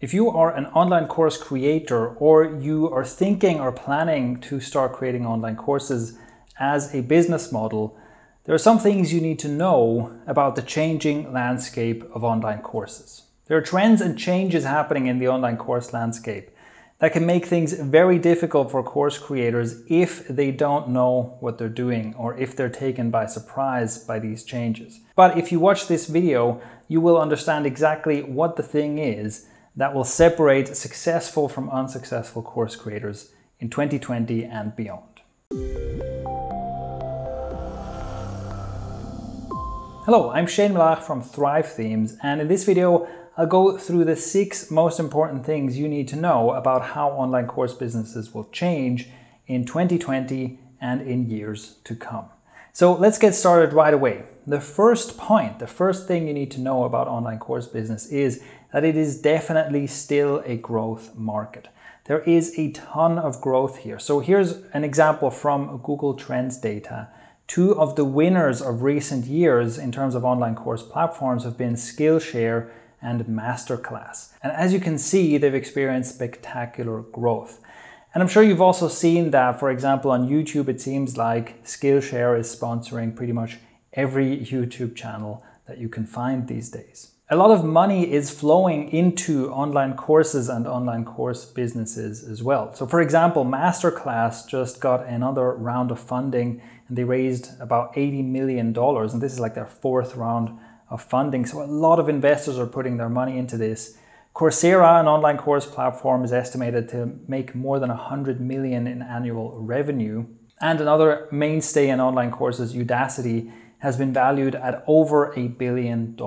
If you are an online course creator or you are thinking or planning to start creating online courses as a business model, there are some things you need to know about the changing landscape of online courses. There are trends and changes happening in the online course landscape that can make things very difficult for course creators if they don't know what they're doing or if they're taken by surprise by these changes. But if you watch this video, you will understand exactly what the thing is that will separate successful from unsuccessful course creators in 2020 and beyond. Hello, I'm Shane Malach from Thrive Themes, and in this video I'll go through the 6 most important things you need to know about how online course businesses will change in 2020 and in years to come. So let's get started right away. The first thing you need to know about online course business is that it is definitely still a growth market. There is a ton of growth here. So here's an example from Google Trends data. 2 of the winners of recent years in terms of online course platforms have been Skillshare and Masterclass. And as you can see, they've experienced spectacular growth. And I'm sure you've also seen that, for example, on YouTube, it seems like Skillshare is sponsoring pretty much every YouTube channel that you can find these days. A lot of money is flowing into online courses and online course businesses as well. So for example, Masterclass just got another round of funding and they raised about $80 million. And this is like their 4th round of funding. So a lot of investors are putting their money into this. Coursera, an online course platform, is estimated to make more than 100 million in annual revenue. And another mainstay in online courses, Udacity, has been valued at over $1 billion.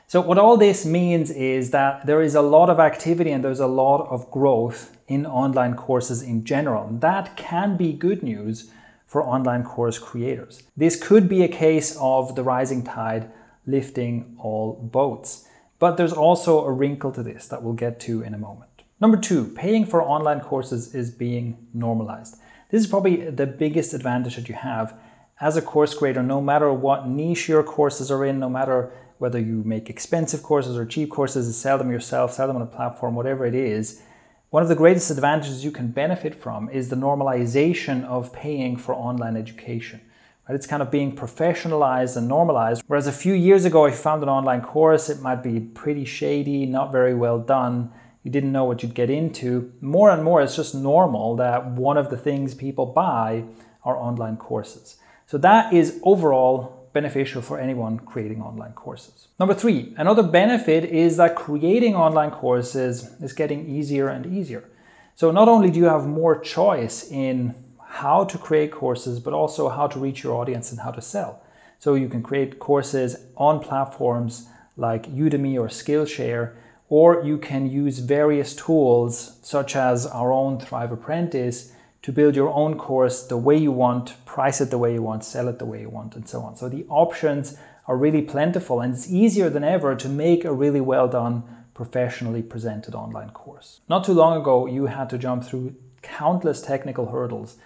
So what all this means is that there is a lot of activity and there's a lot of growth in online courses in general. And that can be good news for online course creators. This could be a case of the rising tide lifting all boats. But there's also a wrinkle to this that we'll get to in a moment. Number 2, paying for online courses is being normalized. This is probably the biggest advantage that you have as a course creator, no matter what niche your courses are in, no matter whether you make expensive courses or cheap courses, sell them yourself, sell them on a platform, whatever it is. One of the greatest advantages you can benefit from is the normalization of paying for online education. Right? It's kind of being professionalized and normalized. Whereas a few years ago, if you found an online course, it might be pretty shady, not very well done. You didn't know what you'd get into. More and more, it's just normal that one of the things people buy are online courses. So that is overall beneficial for anyone creating online courses. Number 3, another benefit is that creating online courses is getting easier and easier. So not only do you have more choice in how to create courses, but also how to reach your audience and how to sell. So you can create courses on platforms like Udemy or Skillshare, or you can use various tools such as our own Thrive Apprentice to build your own course the way you want, price it the way you want, sell it the way you want, and so on. So the options are really plentiful and it's easier than ever to make a really well done, professionally presented online course. Not too long ago, you had to jump through countless technical hurdles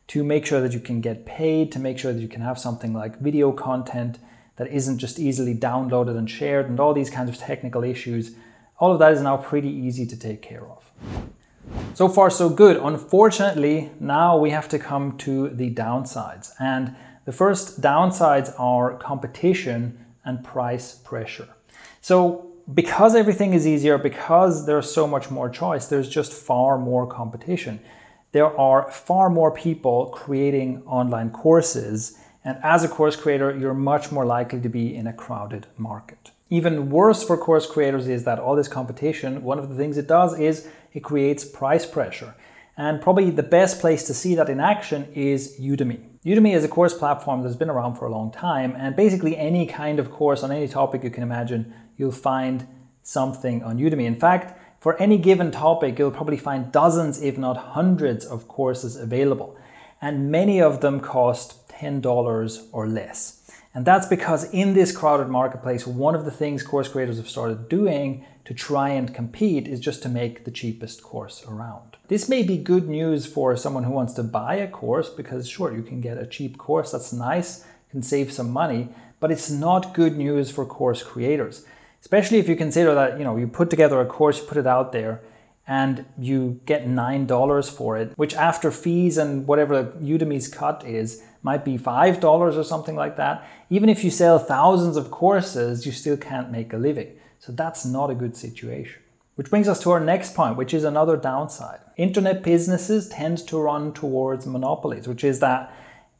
to make sure that you can get paid, to make sure that you can have something like video content that isn't just easily downloaded and shared, and all these kinds of technical issues. All of that is now pretty easy to take care of. So far, so good. Unfortunately, now we have to come to the downsides. And the first downsides are competition and price pressure. So because everything is easier, because there's so much more choice, there's just far more competition. There are far more people creating online courses. And as a course creator, you're much more likely to be in a crowded market. Even worse for course creators is that all this competition, one of the things it does is it creates price pressure. And probably the best place to see that in action is Udemy. Udemy is a course platform that's been around for a long time, and basically any kind of course on any topic you can imagine, you'll find something on Udemy. In fact, for any given topic, you'll probably find dozens, if not hundreds of courses available. And many of them cost $10 or less. And that's because in this crowded marketplace, one of the things course creators have started doing to try and compete is just to make the cheapest course around. This may be good news for someone who wants to buy a course because sure, you can get a cheap course, that's nice, can save some money, but it's not good news for course creators. Especially if you consider that, you put together a course, you put it out there, and you get $9 for it, which after fees and whatever Udemy's cut is, might be $5 or something like that. Even if you sell thousands of courses, you still can't make a living. So that's not a good situation. Which brings us to our next point, which is another downside. Internet businesses tend to run towards monopolies, which is that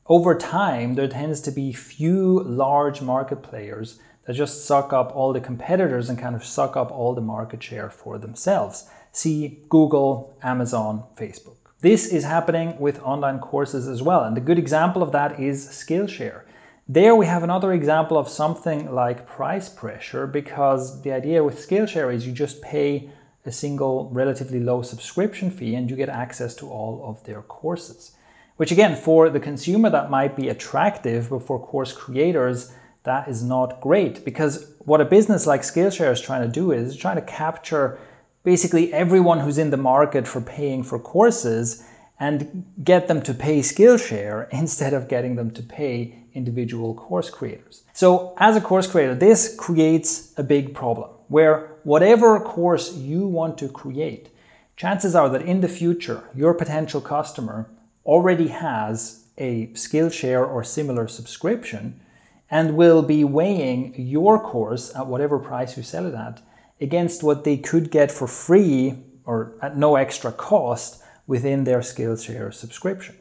over time, there tends to be few large market players that just suck up all the competitors and kind of suck up all the market share for themselves. See Google, Amazon, Facebook. This is happening with online courses as well. And the good example of that is Skillshare. There we have another example of something like price pressure, because the idea with Skillshare is you just pay a single relatively low subscription fee and you get access to all of their courses. Which again, for the consumer that might be attractive, but for course creators, that is not great, because what a business like Skillshare is trying to do is trying to capture basically everyone who's in the market for paying for courses and get them to pay Skillshare instead of getting them to pay individual course creators. So as a course creator, this creates a big problem where whatever course you want to create, chances are that in the future, your potential customer already has a Skillshare or similar subscription and will be weighing your course at whatever price you sell it at against what they could get for free or at no extra cost within their Skillshare subscription.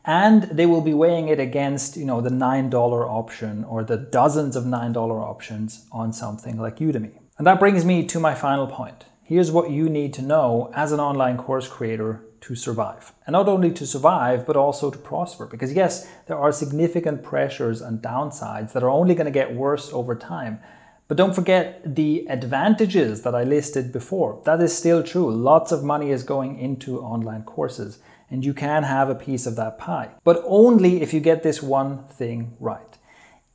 And they will be weighing it against, the $9 option or the dozens of $9 options on something like Udemy. And that brings me to my final point. Here's what you need to know as an online course creator to survive. And not only to survive, but also to prosper. Because yes, there are significant pressures and downsides that are only going to get worse over time. But don't forget the advantages that I listed before. That is still true. Lots of money is going into online courses, and you can have a piece of that pie. But only if you get this one thing right.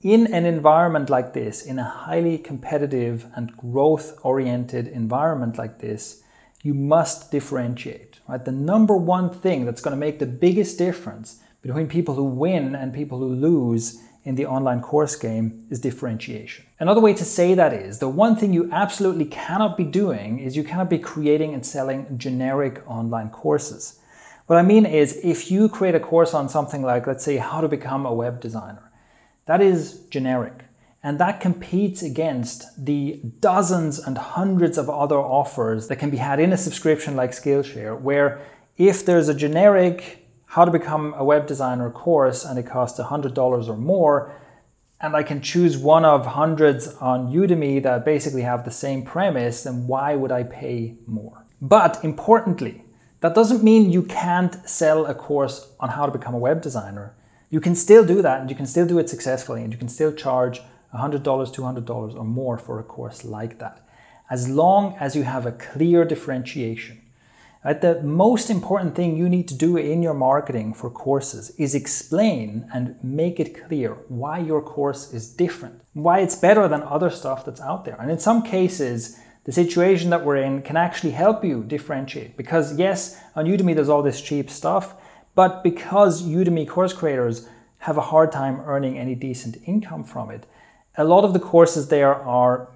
In an environment like this, in a highly competitive and growth-oriented environment like this, you must differentiate. Right? The number one thing that's going to make the biggest difference between people who win and people who lose in the online course game is differentiation. Another way to say that is, the one thing you absolutely cannot be doing is you cannot be creating and selling generic online courses. What I mean is, if you create a course on something like, let's say, how to become a web designer, that is generic. And that competes against the dozens and hundreds of other offers that can be had in a subscription like Skillshare, where if there's a generic how to become a web designer course and it costs $100 or more, and I can choose one of hundreds on Udemy that basically have the same premise, then why would I pay more? But importantly, that doesn't mean you can't sell a course on how to become a web designer. You can still do that, and you can still do it successfully, and you can still charge $100, $200 or more for a course like that, as long as you have a clear differentiation. Right? The most important thing you need to do in your marketing for courses is explain and make it clear why your course is different, why it's better than other stuff that's out there. And in some cases, the situation that we're in can actually help you differentiate, because yes, on Udemy there's all this cheap stuff, but because Udemy course creators have a hard time earning any decent income from it, a lot of the courses there are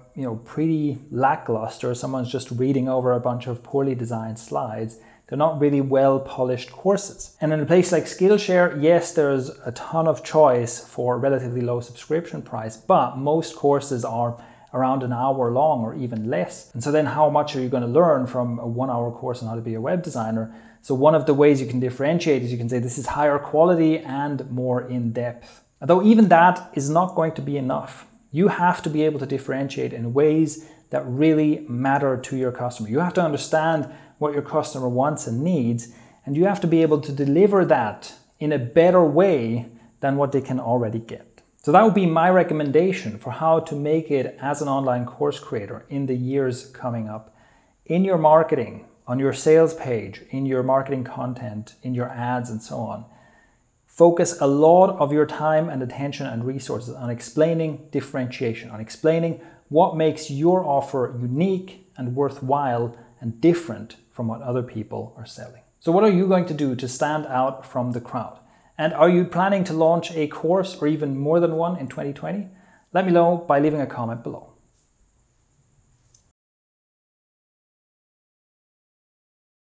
pretty lackluster. Someone's just reading over a bunch of poorly designed slides. They're not really well polished courses. And in a place like Skillshare, yes, there's a ton of choice for a relatively low subscription price, but most courses are around an hour long or even less. And so then how much are you going to learn from a 1-hour course on how to be a web designer? So one of the ways you can differentiate is you can say this is higher quality and more in depth. Although even that is not going to be enough. You have to be able to differentiate in ways that really matter to your customer. You have to understand what your customer wants and needs, and you have to be able to deliver that in a better way than what they can already get. So that would be my recommendation for how to make it as an online course creator in the years coming up. In your marketing, on your sales page, in your marketing content, in your ads and so on. Focus a lot of your time and attention and resources on explaining differentiation, on explaining what makes your offer unique and worthwhile and different from what other people are selling. So what are you going to do to stand out from the crowd? And are you planning to launch a course or even more than one in 2020? Let me know by leaving a comment below.